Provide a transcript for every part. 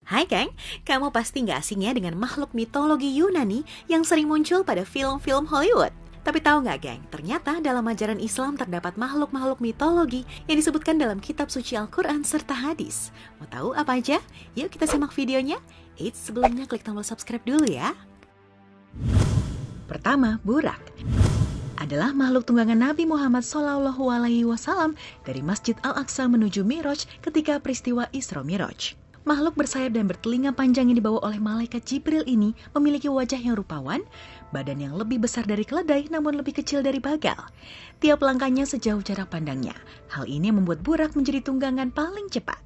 Hai Kang, kamu pasti nggak asing ya dengan makhluk mitologi Yunani yang sering muncul pada film-film Hollywood. Tapi tahu nggak geng, ternyata dalam ajaran Islam terdapat makhluk-makhluk mitologi yang disebutkan dalam kitab suci Al-Quran serta hadis. Mau tahu apa aja? Yuk kita simak videonya. Eits, sebelumnya klik tombol subscribe dulu ya. Pertama, Burak adalah makhluk tunggangan Nabi Muhammad SAW dari Masjid Al-Aqsa menuju Mi'raj ketika peristiwa Isra Mi'raj. Makhluk bersayap dan bertelinga panjang yang dibawa oleh malaikat Jibril ini memiliki wajah yang rupawan, badan yang lebih besar dari keledai namun lebih kecil dari bagal. Tiap langkahnya sejauh jarak pandangnya. Hal ini membuat Burak menjadi tunggangan paling cepat.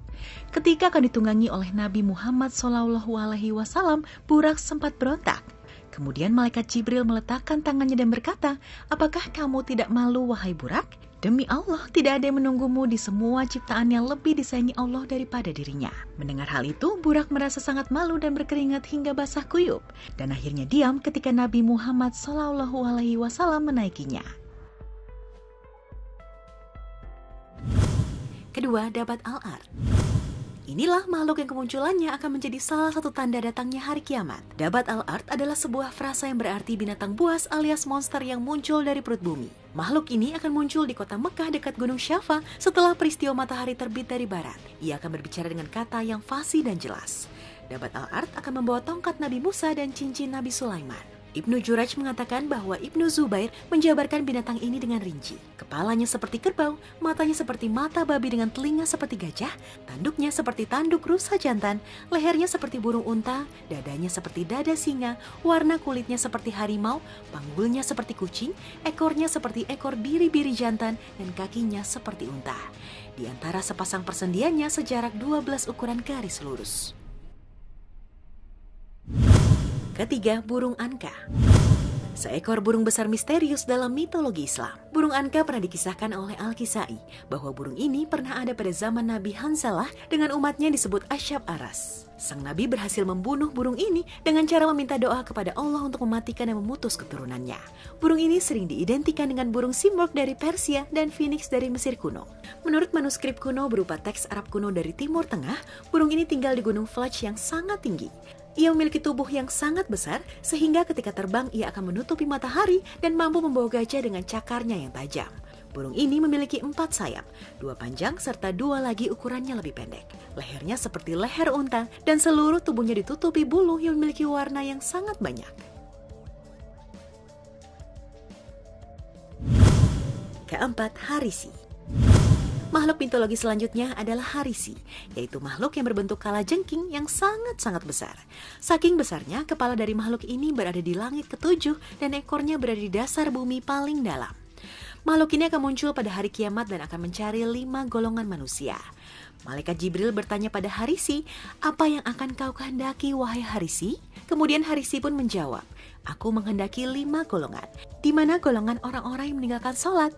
Ketika akan ditunggangi oleh Nabi Muhammad SAW, Burak sempat berontak. Kemudian malaikat Jibril meletakkan tangannya dan berkata, "Apakah kamu tidak malu, wahai Burak? Demi Allah, tidak ada yang menunggumu di semua ciptaan yang lebih disayangi Allah daripada dirinya." Mendengar hal itu, Burak merasa sangat malu dan berkeringat hingga basah kuyup. Dan akhirnya diam ketika Nabi Muhammad SAW menaikinya. Kedua, Dabat Al-Ard. Inilah makhluk yang kemunculannya akan menjadi salah satu tanda datangnya hari kiamat. Dabat Al-Ard adalah sebuah frasa yang berarti binatang buas alias monster yang muncul dari perut bumi. Makhluk ini akan muncul di kota Mekah dekat Gunung Syafa setelah peristiwa matahari terbit dari barat. Ia akan berbicara dengan kata yang fasih dan jelas. Dabat Al-Ard akan membawa tongkat Nabi Musa dan cincin Nabi Sulaiman. Ibnu Juraj mengatakan bahwa Ibnu Zubair menjabarkan binatang ini dengan rinci. Kepalanya seperti kerbau, matanya seperti mata babi dengan telinga seperti gajah, tanduknya seperti tanduk rusa jantan, lehernya seperti burung unta, dadanya seperti dada singa, warna kulitnya seperti harimau, panggulnya seperti kucing, ekornya seperti ekor biri-biri jantan, dan kakinya seperti unta. Di antara sepasang persendiannya sejarak 12 ukuran garis lurus. Ketiga, burung Anka. Seekor burung besar misterius dalam mitologi Islam. Burung Anka pernah dikisahkan oleh Al-Kisai bahwa burung ini pernah ada pada zaman Nabi Hanzalah dengan umatnya disebut Asyab Aras. Sang Nabi berhasil membunuh burung ini dengan cara meminta doa kepada Allah untuk mematikan dan memutus keturunannya. Burung ini sering diidentikan dengan burung Simurgh dari Persia dan Phoenix dari Mesir kuno. Menurut manuskrip kuno berupa teks Arab kuno dari Timur Tengah, burung ini tinggal di Gunung Flaj yang sangat tinggi. Ia memiliki tubuh yang sangat besar sehingga ketika terbang ia akan menutupi matahari dan mampu membawa gajah dengan cakarnya yang tajam. Burung ini memiliki 4 sayap, 2 panjang serta 2 lagi ukurannya lebih pendek. Lehernya seperti leher unta dan seluruh tubuhnya ditutupi bulu yang memiliki warna yang sangat banyak. Keempat, Harisi. Makhluk mitologi selanjutnya adalah Harisi, yaitu makhluk yang berbentuk kalajengking yang sangat-sangat besar. Saking besarnya, kepala dari makhluk ini berada di langit ketujuh dan ekornya berada di dasar bumi paling dalam. Makhluk ini akan muncul pada hari kiamat dan akan mencari 5 golongan manusia. Malaikat Jibril bertanya pada Harisi, "Apa yang akan kau kehendaki, wahai Harisi?" Kemudian Harisi pun menjawab, "Aku menghendaki 5 golongan. Di mana golongan orang-orang yang meninggalkan sholat?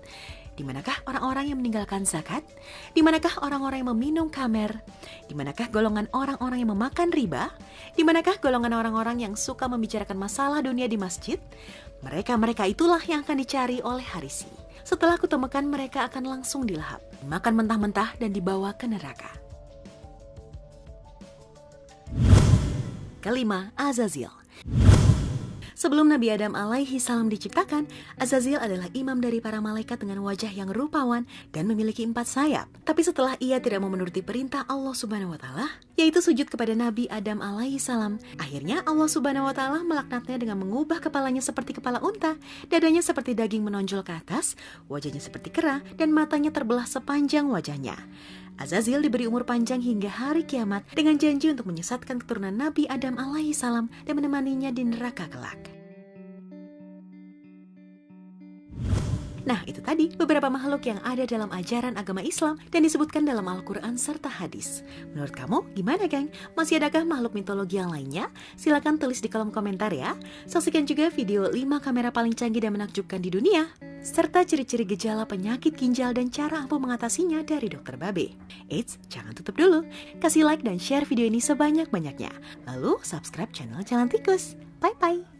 Di manakah orang-orang yang meninggalkan zakat? Di manakah orang-orang yang meminum khamr? Di manakah golongan orang-orang yang memakan riba? Di manakah golongan orang-orang yang suka membicarakan masalah dunia di masjid?" Mereka itulah yang akan dicari oleh Harisi. Setelah kutemukan, mereka akan langsung dilahap, dimakan mentah-mentah dan dibawa ke neraka. Kelima, Azazil. Sebelum Nabi Adam alaihi salam diciptakan, Azazil adalah imam dari para malaikat dengan wajah yang rupawan dan memiliki 4 sayap. Tapi setelah ia tidak mau menuruti perintah Allah Subhanahu wa Ta'ala, yaitu sujud kepada Nabi Adam alaihi salam, akhirnya Allah Subhanahu wa Ta'ala melaknatnya dengan mengubah kepalanya seperti kepala unta, dadanya seperti daging menonjol ke atas, wajahnya seperti kera, dan matanya terbelah sepanjang wajahnya. Azazil diberi umur panjang hingga hari kiamat dengan janji untuk menyesatkan keturunan Nabi Adam alaihi salam dan menemaninya di neraka kelak. Nah, itu tadi beberapa makhluk yang ada dalam ajaran agama Islam dan disebutkan dalam Al-Quran serta hadis. Menurut kamu, gimana geng? Masih adakah makhluk mitologi yang lainnya? Silakan tulis di kolom komentar ya. Saksikan juga video 5 kamera paling canggih dan menakjubkan di dunia, serta ciri-ciri gejala penyakit ginjal dan cara ampuh mengatasinya dari Dr. Babe. Eits, jangan tutup dulu. Kasih like dan share video ini sebanyak-banyaknya. Lalu subscribe channel Jalan Tikus. Bye-bye.